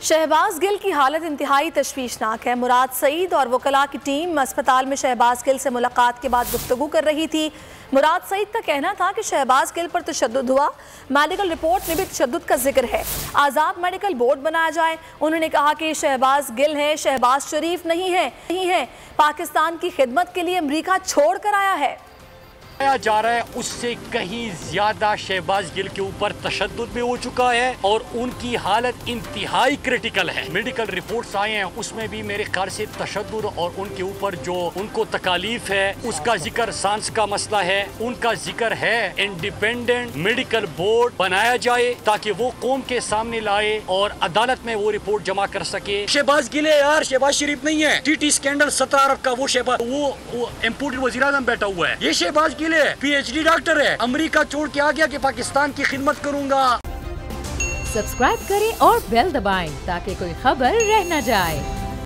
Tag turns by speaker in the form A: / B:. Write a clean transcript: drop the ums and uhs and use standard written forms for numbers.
A: शहबाज गिल की हालत इंतहाई तशवीशनाक है। मुराद सईद और वकला की टीम अस्पताल में शहबाज गिल से मुलाकात के बाद गुफ्तगू कर रही थी। मुराद सईद का कहना था कि शहबाज गिल पर तशद्दुद हुआ, मेडिकल रिपोर्ट में भी तशद्दुद का जिक्र है, आज़ाद मेडिकल बोर्ड बनाया जाए। उन्होंने कहा कि शहबाज गिल है, शहबाज शरीफ नहीं है, पाकिस्तान की खिदमत के लिए अमरीका छोड़ कर आया है।
B: जा रहा है उससे कहीं ज्यादा शहबाज गिल के ऊपर तशद्दुद भी हो चुका है और उनकी हालत इंतहाई क्रिटिकल है। मेडिकल रिपोर्ट्स आए हैं, उसमें भी मेरे ख्याल से तशद्दुद और उनके ऊपर जो उनको तकालीफ है उसका जिक्र, सांस का मसला है, उनका जिक्र है। इंडिपेंडेंट मेडिकल बोर्ड बनाया जाए ताकि वो कौम के सामने लाए और अदालत में वो रिपोर्ट जमा कर सके। शहबाज गिल है यार, शहबाज शरीफ नहीं है। टीटी स्कैंडल 17 अरब का वो शहबाज, वो इम्पोर्टेड वज़ीर-ए-आज़म बैठा हुआ है। ये शहबाज गिल है, पीएचडी डॉक्टर है, अमेरिका छोड़ के आ गया कि पाकिस्तान की खिदमत करूंगा।
C: सब्सक्राइब करें और बेल दबाएं ताकि कोई खबर रह न जाए।